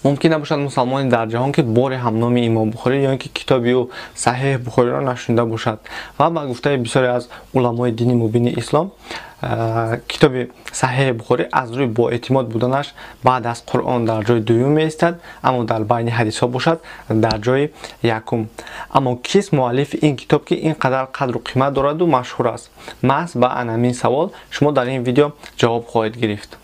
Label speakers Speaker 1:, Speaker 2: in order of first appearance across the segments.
Speaker 1: мумкин набошад мусалмоне дар ҷаҳон ки боре ҳам номи имом Бухорӣ ё ин ки китоби ӯ Саҳиҳ Бухориро нашунда бошад. Ва ба гуфтаи бисёре аз уламои дини мубини ислом, китоби Саҳиҳ Бухорӣ аз рӯи боэътимод буданаш баъд аз Қуръон дар ҷои дуюм меистад, аммо дар байни ҳадисҳо бошад дар ҷои якум. Аммо кист муаллифи ин китоб ки ин қадар қадру қимат дораду машҳур аст? Маҳз ба анамин савол шумо дар ин видео ҷавоб хоҳед гирифт.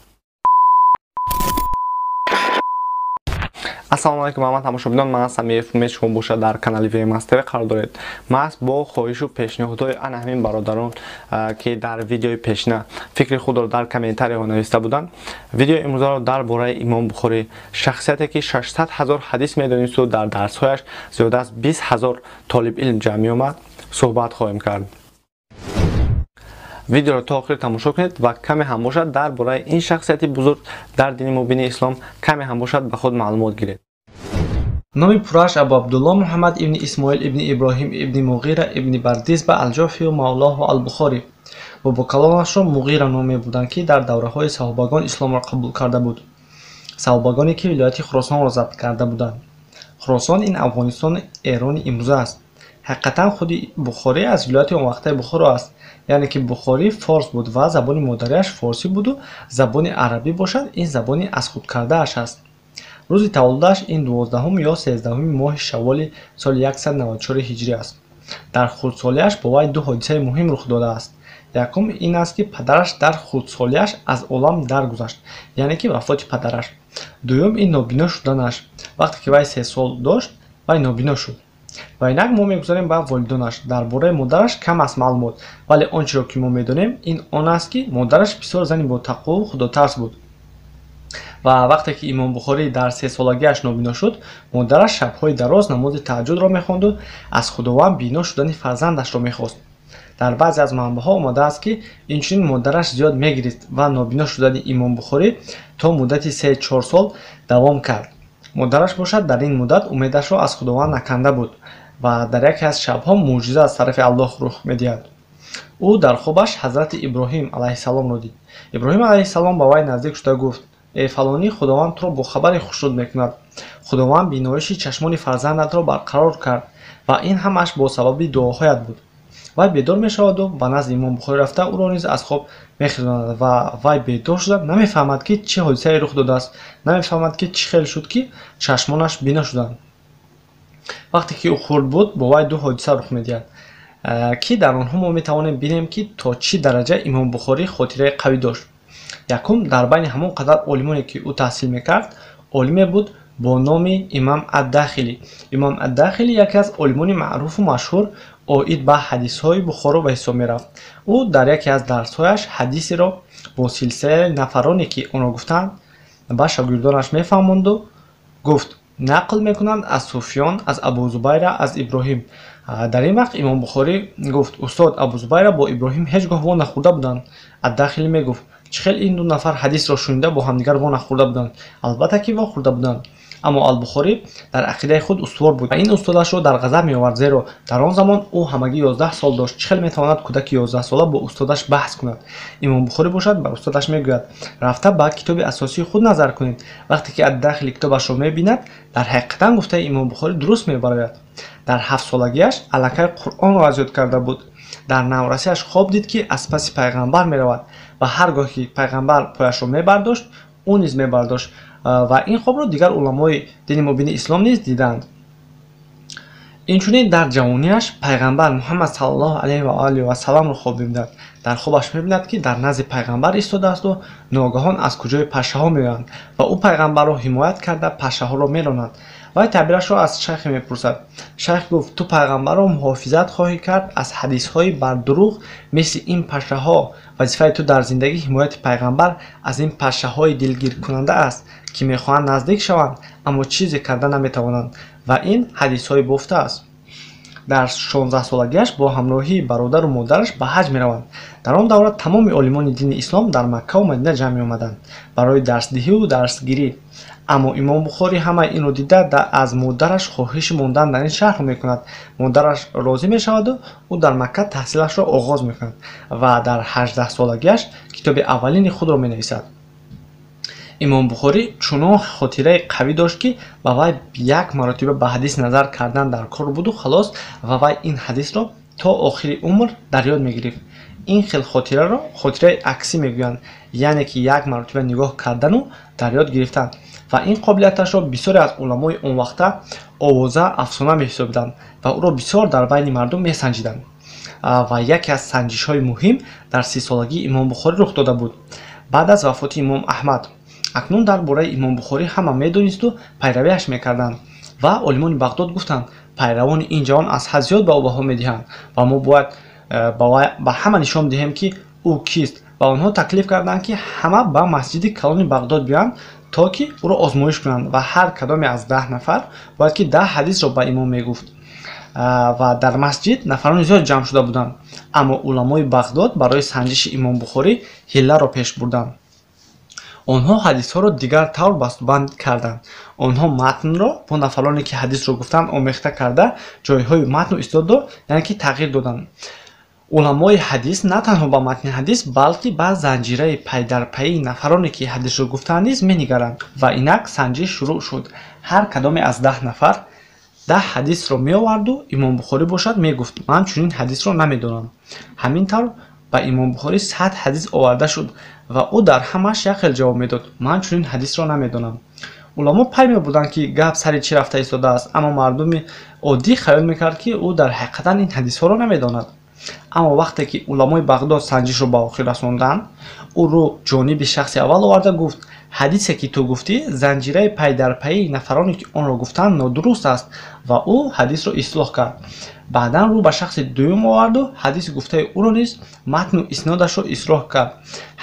Speaker 1: ассалому алайкум ҳама тамошобинон, ман Самиев. умед шумо бошад дар канали VMS TV қарор доред. маҳз бо хоҳишу пешниҳодҳои ана ҳамин бародарон ки дар видеои пешина фикри худро дар комментариҳо нависта буданд, видеои имрӯзаро дар бораи имом Бухорӣ, шахсияте ки 600 000 ҳадис медонисту дар дарсҳояш зиёда аз 20 000 толибилм ҷамъ меомад, суҳбат хоҳем кард. видеоро то охир тамошо кунед ва каме ҳам бошад дар бораи ин шахсияти бузург дар дини мубини ислом каме ҳам бошад ба худ маълумот гиред.
Speaker 2: номи пураш Абу Абдулло Муҳаммад ибни Исмоил ибни Иброҳим ибни Муғира ибни Бардизба алҷофию мавлоҳу албухорӣ. бобо калонашро Муғира ном мебуданд ки дар давраҳои саҳобагон исломро қабул карда буд. саҳобагоне ки вилояти Хуросонро забт карда буданд. Хуросон ин Афғонистони Эрони имрӯза аст. ҳақиқатан худи Бухорӣ аз вилояти он вақтаи Бухоро аст. яъне ки Бухорӣ форс буд ва забони модариаш форсӣ буду, забони арабӣ бошад ин забони аз худ кардааш аст. рӯзи таваллудаш ин 12 ё 13 моҳи шавволи соли 194 ҳиҷрӣ аст. дар хурдсолиаш бо вай ду ҳодисаи муҳим рух додааст. якум ин аст ки падараш дар хурдсолиаш аз олам даргузашт, яъне ки вафоти падараш. дуюм ин нобино шуданаш. вақте ки вай 3 сол дошт, вай нобино шуд. ва инак мо мегузорем ба волидонаш. дар бораи модараш кам аст маълумот, вале ончеро ки мо медонем ин он аст ки модараш бисёр зани ботақвову худотарс буд. ва вақте ки имом Бухорӣ дар 3 солагиаш нобино шуд, модараш шабҳои дароз намози таҳаҷҷудро мехонду аз худованд бино шудани фарзандашро мехост. дар баъзе аз манбаъҳо омадааст ки инчунин модараш зиёд мегирист ва нобино шудани имом Бухорӣ то муддати 3-4 сол давом кард. модараш бошад дар ин муддат умедашро аз худованд наканда буд ва дар яке аз шабҳо мӯъҷиза аз тарафи Аллоҳ рух медиҳад. ӯ дар хобаш ҳазрати Иброҳим алайҳиссаломро дид. Иброҳим алайҳиссалом ба вай наздик шуда гуфт: эй фалонӣ, худованд туро бохабари хушруд мекунад. худованд биноиши чашмони фарзандатро барқарор кард ва ин ҳамаш бо сабаби дуоҳоят буд. вай бедор мешаваду ба назди имом Бухорӣ рафта ӯро низ аз хоб мехизонад ва вай бедор шуда намефаҳмад ки чӣ ҳодисае рух додааст, намефаҳмад ки чӣ хел шуд ки чашмонаш бино шуданд. вақте ки ӯ хурд буд, бо вай ду ҳодиса рух медиҳад ки дар онҳо мо метавонем бинем ки то чӣ дараҷа имом Бухорӣ хотираи қавӣ дошт. якум, дар байни ҳамон қадар олимоне ки ӯ таҳсил мекард, олиме буд бо номи имам ад-Дахилӣ. имам ад-Дахилӣ яке аз олимони маъруфу машҳур оид ба ҳадисҳои Бухоро ба ҳисоб мерафт. ӯ дар яке аз дарсҳояш ҳадисеро бо силсилаи нафароне ки онро гуфтанд ба шогирдонаш мефаҳмонду гуфт, нақл мекунанд аз Суфён, аз Абу Зубайра, аз Иброҳим. дар ин вақт имом Бухорӣ гуфт: устод, Абу Зубайра бо Иброҳим ҳеҷ гоҳ во нахӯрда буданд? ад-Дахилӣ мегуфт: чӣ хел ин ду нафар ҳадисро шунида бо ҳамдигар во нахӯрда буданд? албатта ки во хӯрда буданд. аммо ал-Бухорӣ дар ақидаи худ устувор буд ва ин устодашро дар ғазаб меовард, зеро дар он замон ӯ ҳамагӣ 11 сол дошт. чӣ хел метавонад кӯдаки 11 сола бо устодаш баҳс кунад? имом Бухорӣ бошад ба устодаш мегӯяд: рафта ба китоби асосии худ назар кунед. вақте ки ад-Дахилӣ китобашро мебинад, дар ҳақиқатан гуфтаи имом Бухорӣ дуруст мебарояд. дар 7 солагиаш аллакай Қуръонро аз ёд карда буд. дар наврасиаш хоб дид ки аз паси пайғамбар меравад ва ҳар гоҳ ки пайғамбар пояшро мебардошт, ӯ низ мебардошт ва ин хобро дигар уламои дини мубини ислом низ диданд. инчунин дар ҷавониаш пайғамбар Муҳаммад саллаллоҳу алайҳи ва олиҳи ва салламро хоб мебинад. дар хобаш мебинад ки дар назди пайғамбар истодаасту ногаҳон аз куҷои пашаҳо меоянд ва ӯ пайғамбарро ҳимоят карда пашаҳоро меронад. вай табирашро аз шайхе мепурсад. шайх гуфт: ту пайғамбарро муҳофизат хоҳӣ кард аз ҳадисҳои бардуруғ мисли ин пашаҳо. вазифаи ту дар зиндагӣ ҳимояти пайғамбар аз ин пашаҳои дилгиркунанда аст ки мехоҳанд наздик шаванд, аммо чизе карда наметавонанд, ва ин ҳадисҳои бофта аст. дар 16 солагиаш бо ҳамроҳии бародару модараш ба ҳаҷ мераванд. дар он давра тамоми олимони дини ислом дар Макка ва Мадина ҷамъ меомаданд барои дарсдиҳиву дарсгирӣ. аммо имом Бухорӣ ҳамаи инро дида аз модараш хоҳиши мондан дар ин шаҳрро мекунад. модараш розӣ мешаваду ӯ дар Макка таҳсилашро оғоз мекунад ва дар 18 солагиаш китоби аввалини худро менависад. имом бухорӣ чунон хотираи қавӣ дошт ки ба вай як маротиба ба ҳадис назар кардан дар кор буду халос ва вай ин ҳадисро то охири умр дар ёд мегирифт. ин хел хотираро хотираи аксӣ мегӯянд, яъне ки як маротиба нигоҳ кардану дар ёд гирифтан, ва ин қобилияташро бисёре аз уламои он вақта овоза афсона меҳисобиданд ва ӯро бисёр дар байни мардум месанҷиданд. Ва яке аз санҷишҳои муҳим дар 30-солагии имом Бухорӣ рух дода буд, баъд аз вафоти имом Аҳмад. акнун дар бораи имом Бухорӣ ҳама медонисту пайравиаш мекарданд ва олимони Бағдод гуфтанд пайравони ин ҷавон аз ҳад зиёд ба ӯ баҳо медиҳанд ва мо бояд ба ҳама нишон диҳем ки ӯ кист, ва онҳо таклиф карданд ки ҳама ба масҷиди калони Бағдод биёянд то ки ӯро озмоиш кунанд ва ҳар кадоме аз 10 нафар бояд ки 10 ҳадисро ба имом мегуфт. ва дар масҷид нафарони зиёд ҷамъ шуда буданд, аммо уламои Бағдод барои санҷиши имом Бухорӣ ҳилларо пеш бурданд. онҳо ҳадисҳоро дигар тавр бастубанд карданд. онҳо матнро бо нафароне ки ҳадисро гуфтанд омехта карда ҷойҳои матну истодро яъне ки тағйир доданд. уламои ҳадис на танҳо ба матни ҳадис, балки ба занҷираи пайдарпайи нафароне ки ҳадисро гуфтанд низ менигаранд ва инак санҷиш шурӯъ шуд. ҳар кадоме аз 10 нафар 10 ҳадисро меоварду имом Бухорӣ бошад мегуфт ман чунин ҳадисро намедонам. ҳамин тавр ба имом Бухорӣ 100 ҳадис оварда шуд ва ӯ дар ҳамааш як хел ҷавоб медод ман чунин ҳадисро намедонам. уламо пай мебуданд ки гап сари чӣ рафта истодааст, аммо мардуми оддӣ хаёл мекард ки ӯ дар ҳақиқатан ин ҳадисҳоро намедонад. аммо вақте ки уламои Бағдод санҷишро ба охир расонданд, ӯ рӯ ҷониби шахси аввал оварда гуфт ҳадисе ки ту гуфтӣ занҷираи пайдарпайи нафароне ки онро гуфтанд нодуруст аст, ва ӯ ҳадисро ислоҳ кард. баъдан рӯ ба шахси дуюм оварду ҳадиси гуфтаи ӯро низ матну иснодашро ислоҳ кард.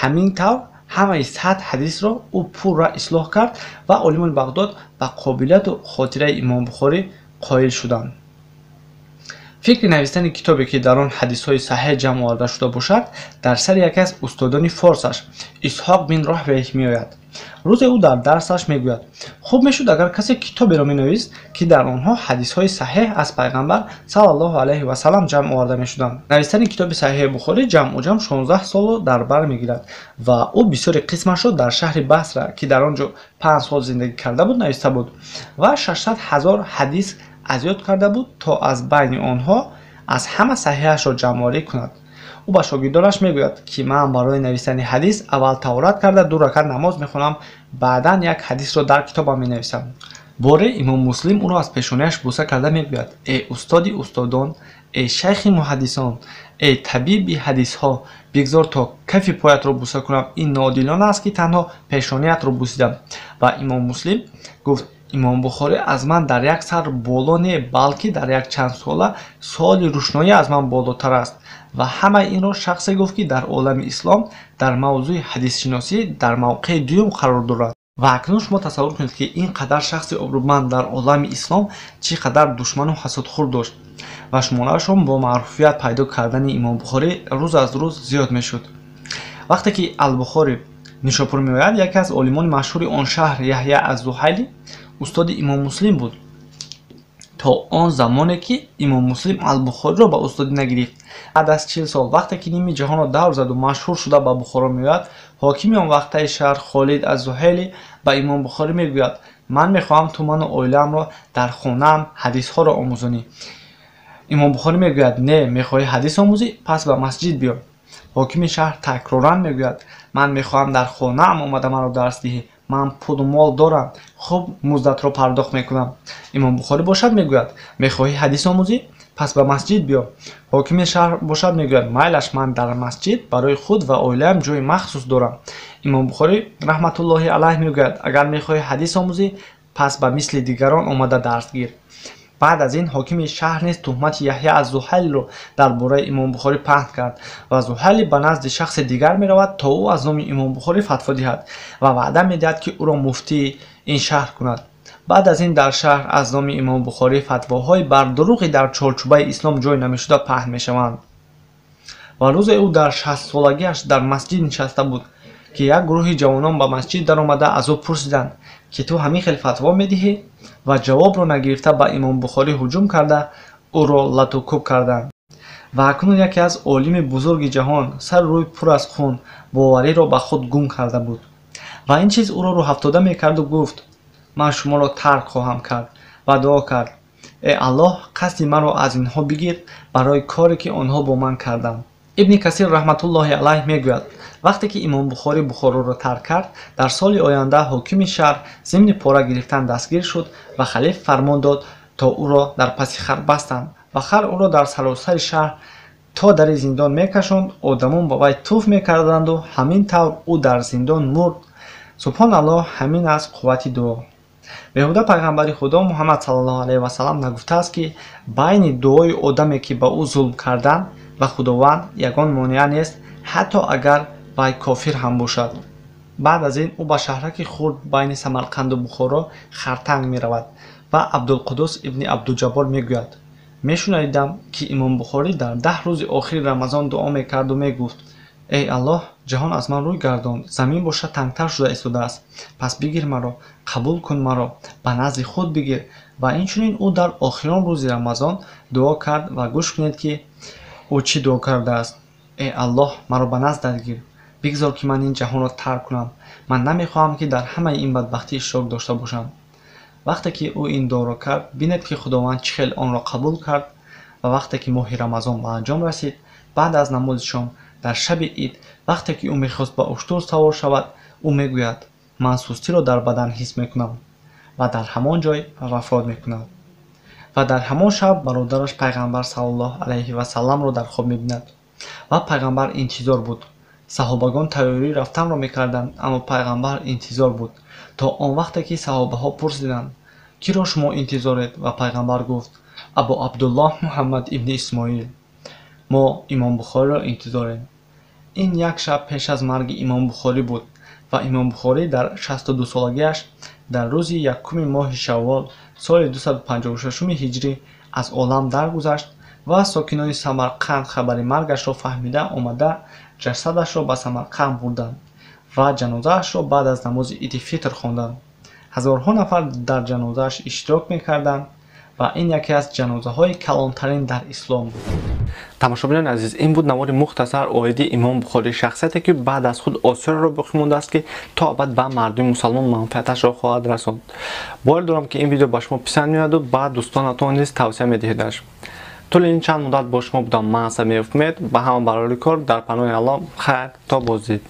Speaker 2: ҳамин тавр ҳамаи 100 ҳадисро ӯ пурра ислоҳ кард ва олимони Бағдод ба қобилияту хотираи имом Бухорӣ қоил шуданд. фикри навистани китобе ки дар он ҳадисҳои саҳеҳ ҷамъ оварда шуда бошад дар сари яке аз устодони форсаш Исҳоқ бин Роҳвейҳ меояд. рӯзе ӯ дар дарсаш мегӯяд хуб мешуд агар касе китоберо менавист ки дар онҳо ҳадисҳои саҳеҳ аз пайғамбар саллаллоҳу алайҳи ва саллам ҷамъ оварда мешуданд. навистани китоби саҳеҳи Бухорӣ ҷамъуҷам 16 солро дар бар мегирад ва ӯ бисёри қисмашро дар шаҳри Басра ки дар он ҷо 5 сол зиндагӣ карда буд нависта буд ва 600 000 ҳадис аз ёд карда буд то аз байни онҳо аз ҳама саҳеҳашро ҷамъоварӣ кунад. ӯ ба шогирдонаш мегӯяд ки ман барои навистани ҳадис аввал таврат карда 2 ракат намоз мехонам, баъдан як ҳадисро дар китобам менависам. боре имом Муслим ӯро аз пешонааш буса карда мегӯяд эй устоди устодон, эй шайхи муҳаддисон, эй табиби ҳадисҳо, бигзор то кафи поятро буса кунам, ин ноодилона аст ки танҳо пешонаятро бусидам. ва имом Муслим гуфт имом Бухорӣ аз ман дар як сар боло не, балки дар як чанд сола соли рӯшноӣ аз ман болотар аст. ва ҳамаи инро шахсе гуфт ки дар олами ислом дар мавзӯи ҳадисшиносӣ дар мавқеи дуюм қарор дорад. ва акнун шумо тасаввур кунед ки ин қадар шахси обрӯманд дар олами ислом чӣ қадар душману ҳасудхӯр дошт ва шумораашон бо маъруфият пайдо кардани имом Бухорӣ рӯз аз рӯз зиёд мешуд. вақте ки Албухорӣ нишопур меояд, яке аз олимони машҳури он шаҳр Яҳя аз-Зуҳайли устоди имом Муслим буд то он замоне ки имом Муслим Албухориро ба устодӣ нагирифт. баъд аз 40 сол вақте ки ними ҷаҳонро давр заду машҳур шуда ба Бухоро меояд, ҳокими он вақтаи шаҳр Холид аз-Зуҳайли ба имом Бухорӣ мегӯяд ман мехоҳам ту ману оилаамро дар хонаам ҳадисҳоро омӯзонӣ. имом Бухорӣ мегӯяд не, мехоҳӣ ҳадис омӯзӣ, пас ба масҷид биё. ҳокими шаҳр такроран мегӯяд ман мехоҳам дар хонаам омада маро дарс диҳӣ, ман пулу мол дорам, хуб муздатро пардохт мекунам. имом Бухорӣ бошад мегӯяд мехоҳӣ ҳадис омӯзӣ, пас ба масҷид биё. ҳокими шаҳр бошад мегӯяд майлаш, ман дар масҷид барои худ ва оилаам ҷои махсус дорам. имом Бухорӣ раҳматуллоҳи алайҳ мегӯяд агар мехоҳӣ ҳадис омӯзӣ, пас ба мисли дигарон омада дарс гир. баъд аз ин ҳокими шаҳр низ туҳмати Яҳя аз-Зуҳайлиро дар бораи имом Бухорӣ паҳн кард ва Зуҳайли ба назди шахси дигар меравад то ӯ аз номи имом Бухорӣ фатво диҳад ва ваъда медиҳад ки ӯро муфтии ин шаҳр кунад. баъд аз ин дар шаҳр аз номи имом Бухорӣ фатвоҳои бардуруғи дар чорчӯбаи ислом ҷой намешуда паҳн мешаванд. ва рӯзе ӯ дар 60 солагиаш дар масҷид нишаста буд ки як гурӯҳи ҷавонон ба масҷид даромада аз ӯ пурсиданд ки ту ҳамин хел фатво медиҳӣ, ва ҷавобро нагирифта ба имом Бухорӣ ҳуҷум карда ӯро латукуб карданд. ва акнун яке аз олими бузурги ҷаҳон сар рӯй пур аз хун бовариро ба худ гум карда буд. ва ин чиз ӯро рӯҳафтода мекарду гуфт: ман шуморо тарк хоҳам кард. ва дуо кард: эй аллоҳ, қасди маро аз инҳо бигир барои коре ки онҳо бо ман карданд. ибни касир раҳматуллоҳи алайҳ мегӯяд: вақте ки имом бухорӣ бухороро тарк кард, дар соли оянда ҳокими шаҳр зимни пора гирифтан дастгир шуд ва халиф фармон дод то ӯро дар паси хар бастанд ва хар ӯро дар саросари шаҳр то дари зиндон мекашонд. одамон ба вай туф мекарданду ҳамин тавр ӯ дар зиндон мурд. субҳоналлоҳ, ҳамин аст қуввати дуо. беҳуда пайғамбари худо муҳаммад саллаллоҳу алайҳи ва саллам нагуфтааст ки байни дуои одаме ки ба ӯ зулм карданд ва худованд ягон монеа нест, ҳатто агар вай кофир ҳам бошад. баъд аз ин ӯ ба шаҳраки хурд байни самарқанду бухоро хартанг меравад ва абдулқудус ибни абдуҷаббор мегӯяд: мешунавидам ки имом бухорӣ дар 10 рӯзи охири рамазон дуо мекарду мегуфт: эй аллоҳ, ҷаҳон аз ман рӯй гардонд, замин боша тангтар шуда истодааст, пас бигир маро, қабул кун маро, ба назди худ бигир. ва инчунин ӯ дар охирон рӯзи рамазон дуо кард ва гӯш кунед ки ӯ чӣ дуо кардааст: эй аллоҳ, маро ба наздат гир, бигзор ки ман ин ҷаҳонро тарк кунам, ман намехоҳам ки дар ҳамаи ин бадбахтӣ иштирок дошта бошам. вақте ки ӯ ин дуоро кард, бинед ки худованд чӣ хел онро қабул кард. ва вақте ки моҳи рамазон ба анҷом расид, баъд аз намози шом дар шаби ид, вақте ки ӯ мехост ба уштур савор шавад, ӯ мегӯяд: ман сустиро дар бадан ҳис мекунам, ва дар ҳамон ҷой вафот мекунад. ва дар ҳамон шаб бародараш пайғамбар саллаллоҳу алайҳи ва салламро дар хоб мебинад. ва пайғамбар интизор буд. саҳобагон тайёрии рафтанро мекарданд, аммо пайғамбар интизор буд, то он вақте ки саҳобаҳо пурсиданд: киро шумо интизоред? ва пайғамбар гуфт: абу абдуллоҳ муҳаммад ибни исмоил. мо имом бухориро интизорем. ин як шаб пеш аз марги имом бухорӣ буд ва имом бухорӣ дар 62-солагиаш дар рӯзи 1 моҳи шаввол соли 256 ҳиҷрӣ аз олам даргузашт ва сокинони Самарқанд хабари маргашро фаҳмида омада ҷасадашро ба Самарқанд бурданд ва ҷанозаашро баъд аз намози иди фитр хонданд. ҳазорҳо нафар дар ҷанозааш иштирок мекарданд ва ин яке аз ҷанозаҳои калонтарин дар ислом буд.
Speaker 1: тамошобинони азиз, ин буд навори мухтасар оиди имом бухорӣ, шахсияте ки баъд аз худ осиёрро боқӣ мондааст ки то абад ба мардуми мусалмон манфиаташро хоҳад расонд. бовар дорам ки ин видео ба шумо писанд меояду ба дӯстонатон низ тавсия медиҳедаш. тӯли ин чанд муддат бо шумо будам. ман Самиев Умед. ба ҳама барори кор дар паноҳи Аллоҳ. хайр, то боздид.